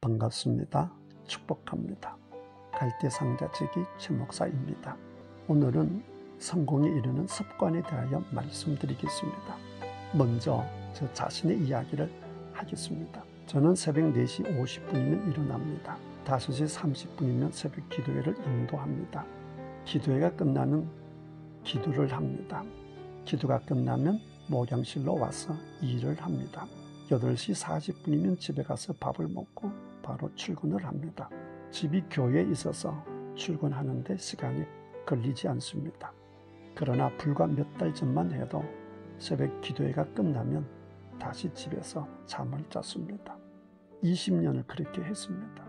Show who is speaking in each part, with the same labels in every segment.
Speaker 1: 반갑습니다. 축복합니다. 갈대상자지기 최목사입니다. 오늘은 성공에 이르는 습관에 대하여 말씀드리겠습니다. 먼저 저 자신의 이야기를 하겠습니다. 저는 새벽 4시 50분이면 일어납니다. 5시 30분이면 새벽 기도회를 인도합니다. 기도회가 끝나면 기도를 합니다. 기도가 끝나면 목양실로 와서 일을 합니다. 8시 40분이면 집에 가서 밥을 먹고 바로 출근을 합니다. 집이 교회에 있어서 출근하는데 시간이 걸리지 않습니다. 그러나 불과 몇 달 전만 해도 새벽 기도회가 끝나면 다시 집에서 잠을 잤습니다. 20년을 그렇게 했습니다.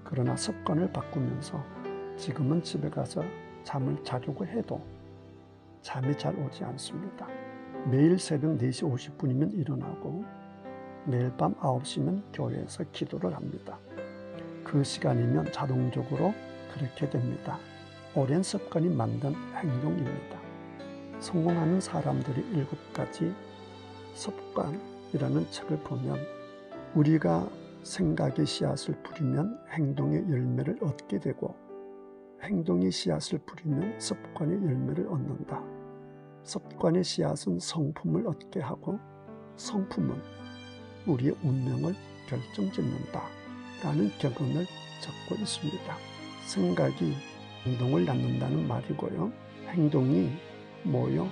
Speaker 1: 그러나 습관을 바꾸면서 지금은 집에 가서 잠을 자려고 해도 잠이 잘 오지 않습니다. 매일 새벽 4시 50분이면 일어나고 매일 밤 9시면 교회에서 기도를 합니다. 그 시간이면 자동적으로 그렇게 됩니다. 오랜 습관이 만든 행동입니다. 성공하는 사람들의 7가지 습관이라는 책을 보면 우리가 생각의 씨앗을 뿌리면 행동의 열매를 얻게 되고 행동의 씨앗을 뿌리면 습관의 열매를 얻는다. 습관의 씨앗은 성품을 얻게 하고 성품은 우리의 운명을 결정짓는다 라는 격언을 적고 있습니다. 생각이 행동을 낳는다는 말이고요. 행동이 모여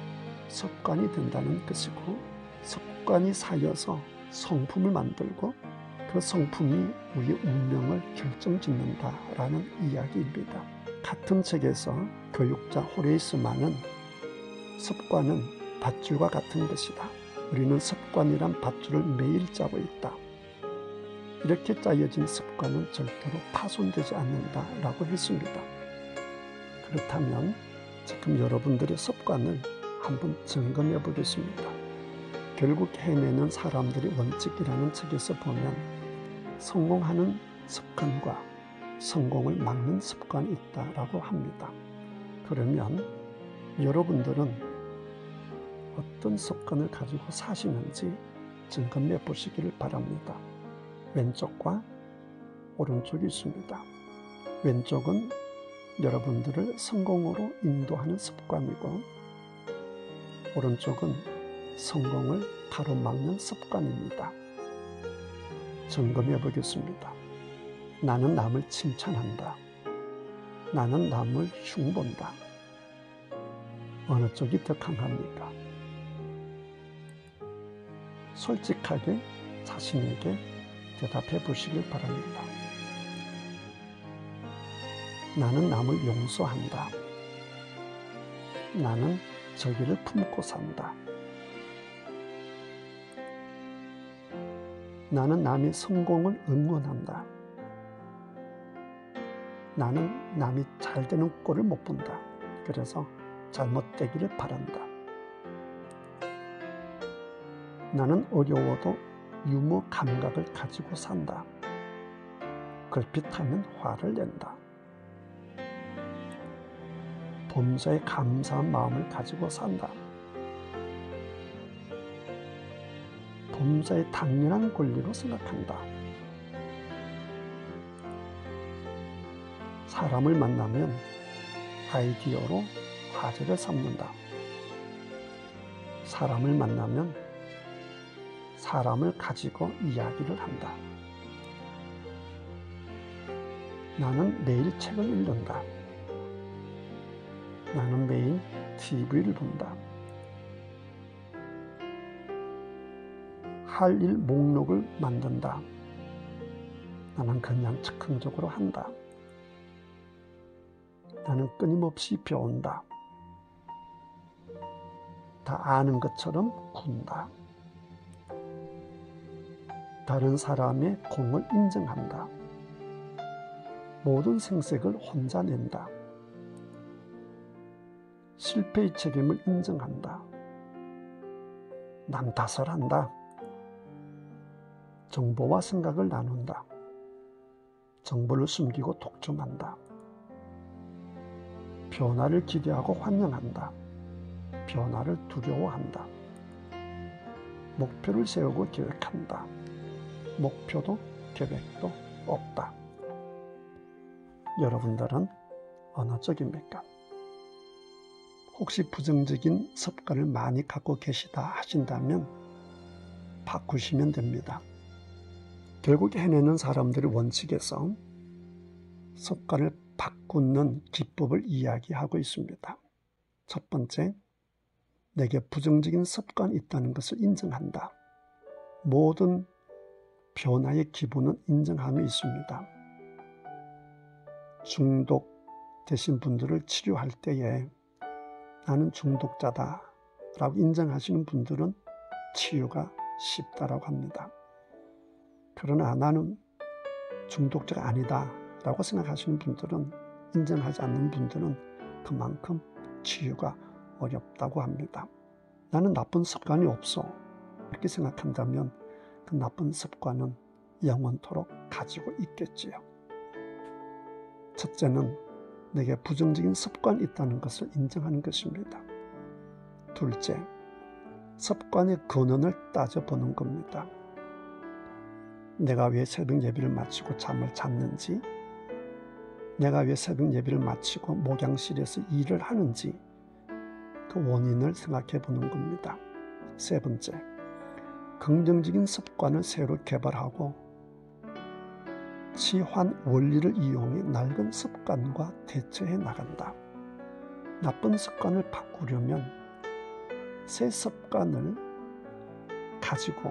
Speaker 1: 습관이 된다는 것이고 습관이 쌓여서 성품을 만들고 그 성품이 우리의 운명을 결정짓는다 라는 이야기입니다. 같은 책에서 교육자 호레이스만은 습관은 밧줄과 같은 것이다. 우리는 습관이란 밧줄을 매일 짜고 있다. 이렇게 짜여진 습관은 절대로 파손되지 않는다 라고 했습니다. 그렇다면 지금 여러분들의 습관을 한번 점검해 보겠습니다. 결국 해내는 사람들의 원칙이라는 책에서 보면 성공하는 습관과 성공을 막는 습관이 있다라고 합니다. 그러면 여러분들은 어떤 습관을 가지고 사시는지 점검해 보시기를 바랍니다. 왼쪽과 오른쪽이 있습니다. 왼쪽은 여러분들을 성공으로 인도하는 습관이고 오른쪽은 성공을 가로막는 습관입니다. 점검해 보겠습니다. 나는 남을 칭찬한다. 나는 남을 흉본다. 어느 쪽이 더 강합니까? 솔직하게 자신에게 대답해 보시길 바랍니다. 나는 남을 용서한다. 나는 저기를 품고 산다. 나는 남의 성공을 응원한다. 나는 남이 잘 되는 꼴을 못 본다. 그래서 잘못되기를 바란다. 나는 어려워도 유머 감각을 가지고 산다. 걸핏하면 화를 낸다. 범사에 감사한 마음을 가지고 산다. 범사의 당연한 권리로 생각한다. 사람을 만나면 아이디어로 화제를 삼는다. 사람을 만나면 사람을 가지고 이야기를 한다. 나는 매일 책을 읽는다. 나는 매일 TV를 본다. 할 일 목록을 만든다. 나는 그냥 즉흥적으로 한다. 나는 끊임없이 배운다. 다 아는 것처럼 군다. 다른 사람의 공을 인정한다. 모든 생색을 혼자 낸다. 실패의 책임을 인정한다. 남 탓을한다. 정보와 생각을 나눈다. 정보를 숨기고 독점한다. 변화를 기대하고 환영한다. 변화를 두려워한다. 목표를 세우고 계획한다. 목표도 계획도 없다. 여러분들은 어느 쪽입니까? 혹시 부정적인 습관을 많이 갖고 계시다 하신다면 바꾸시면 됩니다. 결국 해내는 사람들의 원칙에서 습관을 바꾸는 기법을 이야기하고 있습니다. 첫 번째, 내게 부정적인 습관이 있다는 것을 인정한다. 모든 변화의 기본은 인정함이 있습니다. 중독되신 분들을 치료할 때에 나는 중독자다 라고 인정하시는 분들은 치유가 쉽다라고 합니다. 그러나 나는 중독자가 아니다 라고 생각하시는 분들은, 인정하지 않는 분들은 그만큼 치유가 어렵다고 합니다. 나는 나쁜 습관이 없어 이렇게 생각한다면 그 나쁜 습관은 영원토록 가지고 있겠지요. 첫째는 내게 부정적인 습관이 있다는 것을 인정하는 것입니다. 둘째, 습관의 근원을 따져보는 겁니다. 내가 왜 새벽 예배를 마치고 잠을 잤는지, 내가 왜 새벽 예배를 마치고 목양실에서 일을 하는지 그 원인을 생각해 보는 겁니다. 세 번째, 긍정적인 습관을 새로 개발하고 치환 원리를 이용해 낡은 습관과 대처해 나간다. 나쁜 습관을 바꾸려면 새 습관을 가지고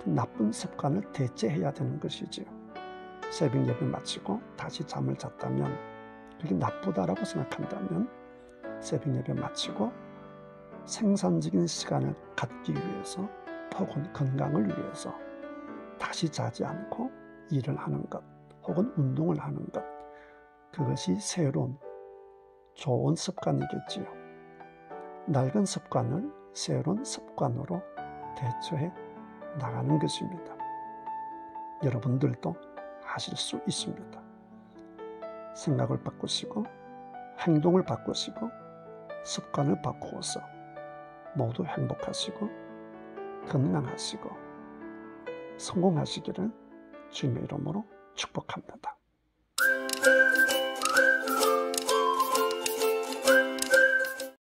Speaker 1: 그 나쁜 습관을 대체해야 되는 것이지요. 새벽 예배 마치고 다시 잠을 잤다면, 그게 나쁘다라고 생각한다면 새벽 예배 마치고 생산적인 시간을 갖기 위해서, 혹은 건강을 위해서 다시 자지 않고 일을 하는 것, 혹은 운동을 하는 것, 그것이 새로운 좋은 습관이겠지요. 낡은 습관을 새로운 습관으로 대처해 나가는 것입니다. 여러분들도 하실 수 있습니다. 생각을 바꾸시고 행동을 바꾸시고 습관을 바꾸어서 모두 행복하시고 건강하시고 성공하시기를 주님의 이름으로 축복합니다.